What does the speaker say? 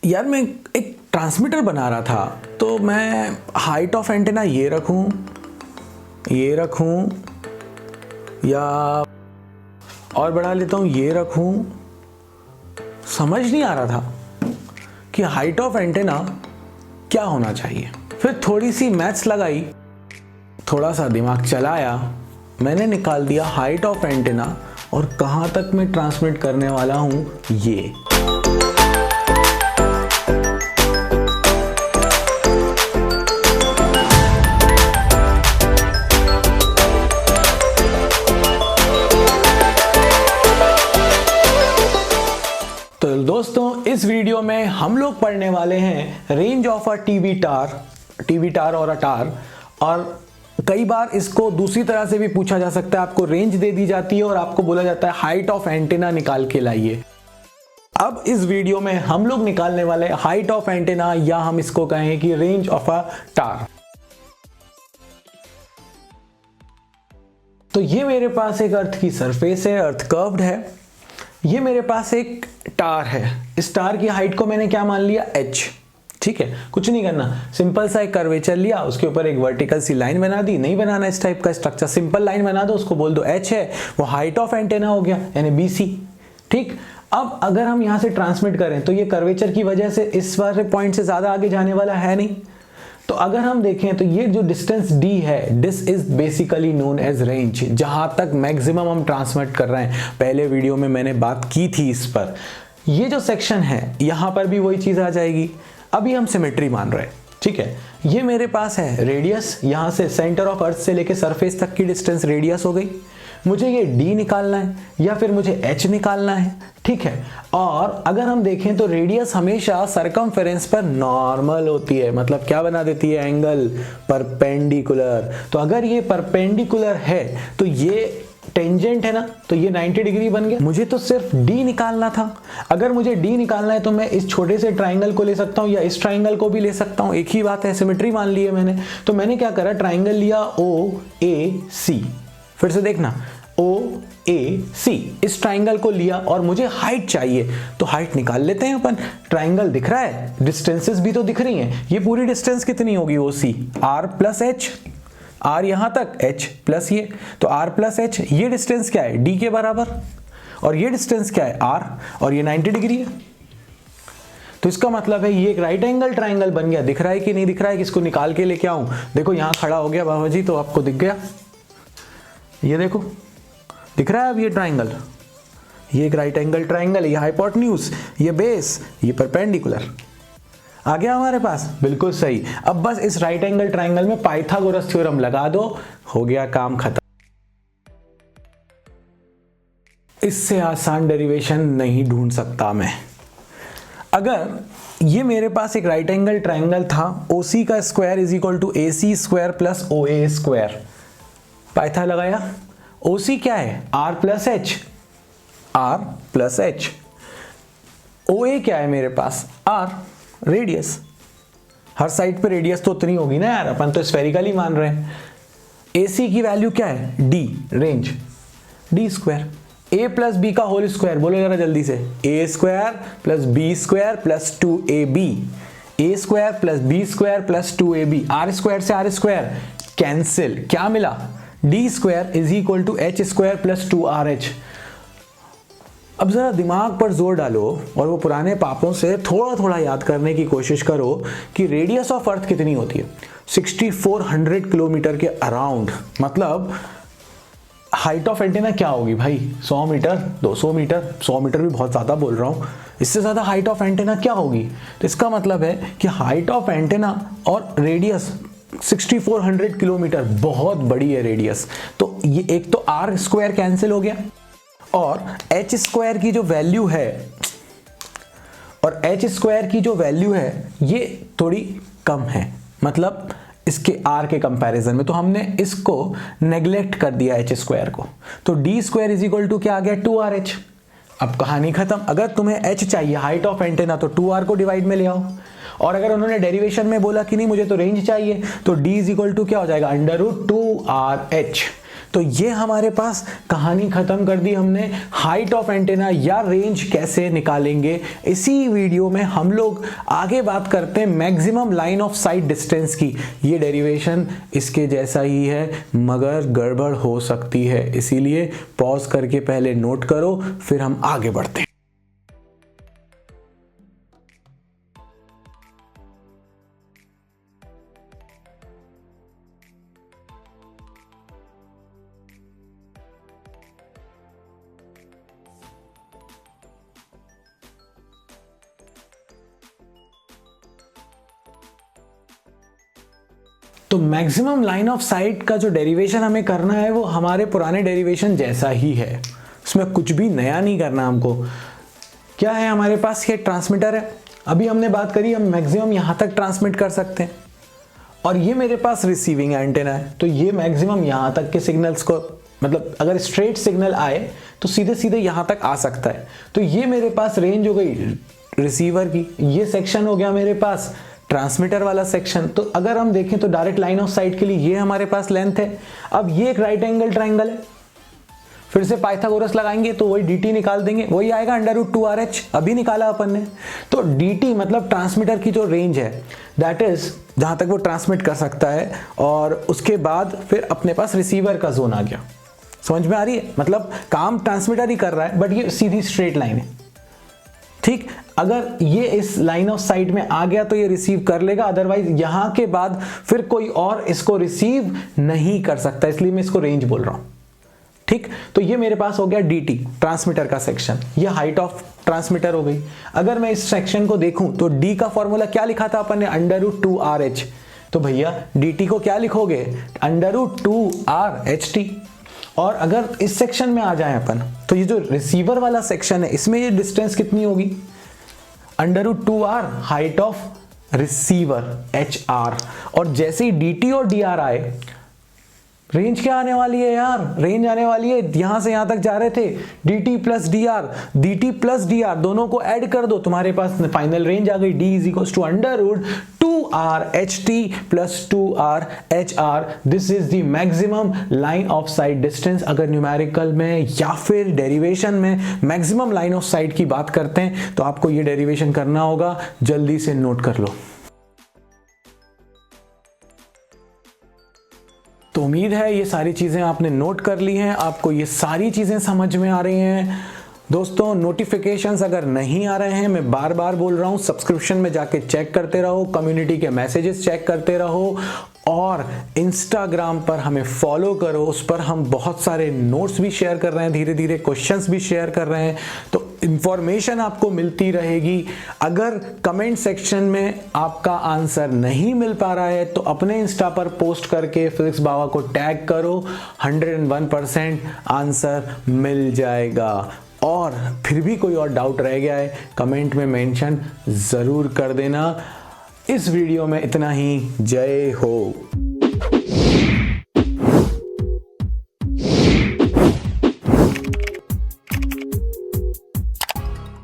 यार मैं एक ट्रांसमीटर बना रहा था, तो मैं हाइट ऑफ एंटेना ये रखूं या और बढ़ा लेता हूँ ये रखूं। समझ नहीं आ रहा था कि हाइट ऑफ एंटेना क्या होना चाहिए। फिर थोड़ी सी मैथ्स लगाई, थोड़ा सा दिमाग चलाया, मैंने निकाल दिया हाइट ऑफ एंटेना और कहाँ तक मैं ट्रांसमिट करने वाला हूँ ये। तो दोस्तों, इस वीडियो में हम लोग पढ़ने वाले हैं रेंज ऑफ अ टीवी टार और अ टार। और कई बार इसको दूसरी तरह से भी पूछा जा सकता है, आपको रेंज दे दी जाती है और आपको बोला जाता है हाइट ऑफ एंटेना निकाल के लाइए। अब इस वीडियो में हम लोग निकालने वाले हाइट ऑफ एंटेना, या हम इसको कहें कि रेंज ऑफ अ टार। तो ये मेरे पास एक अर्थ की सरफेस है, अर्थ कर्व्ड है। ये मेरे पास एक टार है, इस टार की हाइट को मैंने क्या मान लिया, h। ठीक है, कुछ नहीं करना, सिंपल सा एक कर्वेचर लिया, उसके ऊपर एक वर्टिकल सी लाइन बना दी। नहीं बनाना इस टाइप का स्ट्रक्चर, सिंपल लाइन बना दो, उसको बोल दो h है, वो हाइट ऑफ एंटेना हो गया, यानी BC। ठीक, अब अगर हम यहां से ट्रांसमिट करें तो ये कर्वेचर की वजह से इस वाले पॉइंट से ज्यादा आगे जाने वाला है नहीं। तो अगर हम देखें तो ये जो डिस्टेंस d है, this is basically known as range, जहां तक मैक्सिमम हम ट्रांसमिट कर रहे हैं। पहले वीडियो में मैंने बात की थी इस पर। ये जो सेक्शन है यहां पर भी वही चीज आ जाएगी। अभी हम सिमेट्री मान रहे हैं, ठीक है। ये मेरे पास है रेडियस, यहां से सेंटर ऑफ अर्थ से लेके सरफेस तक की डिस्टेंस रेडियस हो गई। मुझे ये d निकालना है या फिर मुझे h निकालना है, ठीक है। और अगर हम देखें तो रेडियस हमेशा सरकमफेरेंस पर नॉर्मल होती है, मतलब क्या बना देती है, एंगल परपेंडिकुलर। तो अगर ये परपेंडिकुलर है तो ये टेंजेंट है ना, तो ये 90 डिग्री बन गया। मुझे तो सिर्फ d निकालना था। अगर मुझे d निकालना है तो मैं इस छोटे से ट्राइंगल को ले सकता हूं या इस ट्राइंगल को भी ले सकता हूं, एक ही बात है, सिमेट्री मान ली है मैंने। तो मैंने क्या करा, ट्राइंगल लिया OAC। फिर से देखना, OAC, इस ट्राइंगल को लिया और मुझे हाइट चाहिए, तो हाइट निकाल लेते हैं अपन। ट्राइंगल दिख रहा है, डिस्टेंसेस भी तो दिख रही हैं। ये पूरी डिस्टेंस कितनी होगी OC, R plus H, R यहां तक, H प्लस ये, तो R प्लस H, ये डिस्टेंस क्या है, D के बराबर, और ये डिस्टेंस क्या है, R, और ये 90 डिग्री है। तो इसका मतलब है ये एक राइट एंगल ट्राइंगल बन गया। दिख रहा है कि नहीं दिख रहा है, किसको निकाल के लेके आऊं? देखो यहां खड़ा हो गया बाबा जी, तो आपको दिख गया, ये देखो दिख रहा है अब ये ट्राइंगल, ये एक राइट एंगल ट्राइंगल, ये हाइपोटेन्यूज, ये बेस, ये परपेंडिकुलर आ गया हमारे पास, बिल्कुल सही। अब बस इस राइट एंगल ट्राइंगल में पाइथागोरस थ्योरम लगा दो, हो गया काम खत्म। इससे आसान डेरिवेशन नहीं ढूंढ सकता मैं। अगर ये मेरे पास एक राइट एंगल ट्राइंगल था, OC का square is equal to AC square plus OA square, पाइथा लगाया। OC क्या है, R plus H, R plus H। OA क्या है मेरे पास, R, रेडियस। हर साइड पे रेडियस तो उतनी होगी ना यार, अपन तो स्फेरिकली मान रहे हैं। AC की वैल्यू क्या है, D, range, D square. A plus B का होल स्क्वायर, बोलो जरा जल्दी से, A square plus B square plus 2AB, A square plus B square plus 2AB। R square से R स्क्वायर कैंसिल, क्या मिला, D square is equal to H square plus 2RH। अब जरा दिमाग पर जोर डालो और वो पुराने पापों से थोड़ा थोड़ा याद करने की कोशिश करो कि रेडियस ऑफ अर्थ कितनी होती है, 6400 किलोमीटर के अराउंड। मतलब हाइट ऑफ एंटेना क्या होगी भाई, 100 मीटर, 200 मीटर, 100 मीटर भी बहुत ज्यादा बोल रहा हूं, इससे ज्यादा हाइट ऑफ एंटेना क्या होगी। तो इसका मतलब है कि हाइट ऑफ एंटेना और रेडियस 6400 किलोमीटर, बहुत बड़ी है रेडियस। तो ये एक तो R स्क्वायर कैंसिल हो गया, और H स्क्वायर की जो वैल्यू है, ये थोड़ी कम है, मतलब इसके R के कंपैरिजन में। तो हमने इसको नेग्लेक्ट कर दिया H स्क्वायर को, तो D square is equal to क्या आ गया, 2RH। अब कहानी खत्म। अगर तुम्हें H चाहिए, हाइट ऑफ एंटेना, तो 2R को डिवाइड में ले आओ। और अगर उन्होंने डेरिवेशन में बोला कि नहीं मुझे तो रेंज चाहिए, तो D इज इक्वल टू क्या हो जाएगा, √2RH। तो ये हमारे पास कहानी खत्म कर दी हमने हाइट ऑफ एंटेना या रेंज कैसे निकालेंगे। इसी वीडियो में हम लोग आगे बात करते हैं maximum line of site distance की। ये डेरिवेशन इसके जैसा ही है मगर गड़बड़ हो सकती है, इसीलिए पॉज करके पहले नोट करो फिर हम आगे बढ़ते हैं। तो मैक्सिमम लाइन ऑफ साइट का जो डेरिवेशन हमें करना है वो हमारे पुराने डेरिवेशन जैसा ही है, इसमें कुछ भी नया नहीं करना हमको। क्या है हमारे पास, ये ट्रांसमीटर है, अभी हमने बात करी हम मैक्सिमम यहाँ तक ट्रांसमिट कर सकते हैं, और ये मेरे पास रिसीविंग एंटेना है, तो ये मैक्सिमम यहाँ तक के सिग्नल्स को, मतलब अगर स्ट्रेट सिग्नल आए तो सीधे सीधे यहाँ तक आ सकता है। तो ये मेरे पास रेंज हो गई रिसीवर की, ये सेक्शन हो गया मेरे पास ट्रांसमीटर वाला सेक्शन। तो अगर हम देखें तो डायरेक्ट लाइन ऑफ साइट के लिए ये हमारे पास लेंथ है। अब ये एक राइट एंगल ट्राइंगल है, फिर से पाइथागोरस लगाएंगे तो वही dt निकाल देंगे, वही आएगा √2RH, अभी निकाला अपन ने। तो dt मतलब ट्रांसमीटर की जो रेंज है, दैट इज जहां तक वो ट्रांसमिट कर सकता है, और उसके बाद फिर अपने पास रिसीवर का जोन आ गया। समझ में आ रही है, मतलब काम ट्रांसमीटर ही कर रहा है बट ये सीधी स्ट्रेट लाइन है। ठीक, अगर ये इस लाइन ऑफ साइट में आ गया तो ये रिसीव कर लेगा, अदरवाइज यहां के बाद फिर कोई और इसको रिसीव नहीं कर सकता, इसलिए मैं इसको रेंज बोल रहा हूं। ठीक, तो ये मेरे पास हो गया dt ट्रांसमीटर का सेक्शन, ये हाइट ऑफ ट्रांसमीटर हो गई। अगर मैं इस सेक्शन को देखूं तो d का फॉर्मूला क्या लिखा था अपन ने, √2RH। तो भैया dt को क्या लिखोगे, √2RHT। और अगर इस सेक्शन में आ जाए अपन तो ये जो रिसीवर वाला सेक्शन है इसमें ये डिस्टेंस कितनी होगी, √2R height of receiver HR। और जैसे ही dt और dr आए, रेंज क्या आने वाली है यार, रेंज आने वाली है, यहां से यहां तक जा रहे थे dt प्लस dr दोनों को ऐड कर दो, तुम्हारे पास फाइनल रेंज आ गई, d √2RHT plus 2RHR। This is the maximum line of site distance. अगर न्यूमेरिकल में या फिर डेरिवेशन में मैक्सिमम लाइन ऑफ साइट की बात करते हैं तो आपको ये डेरिवेशन करना होगा, जल्दी से नोट कर लो। तो उम्मीद है ये सारी चीज़ें आपने नोट कर ली हैं, आपको ये सारी चीज़ें समझ में आ रही हैं। दोस्तों, नोटिफिकेशंस अगर नहीं आ रहे हैं, मैं बार बार बोल रहा हूँ, सब्सक्रिप्शन में जाके चेक करते रहो, कम्युनिटी के मैसेजेस चेक करते रहो, और इंस्टाग्राम पर हमें फॉलो करो, उस पर हम बहुत सारे नोट्स भी शेयर कर रहे हैं, धीरे धीरे क्वेश्चंस भी शेयर कर रहे हैं, तो इंफॉर्मेशन आपको मिलती रहेगी। अगर कमेंट सेक्शन में आपका आंसर नहीं मिल पा रहा है तो अपने इंस्टा पर पोस्ट करके फिजिक्स बाबा को टैग करो, 101% आंसर मिल जाएगा। और फिर भी कोई और डाउट रह गया है कमेंट में मेंशन ज़रूर कर देना। इस वीडियो में इतना ही, जय हो।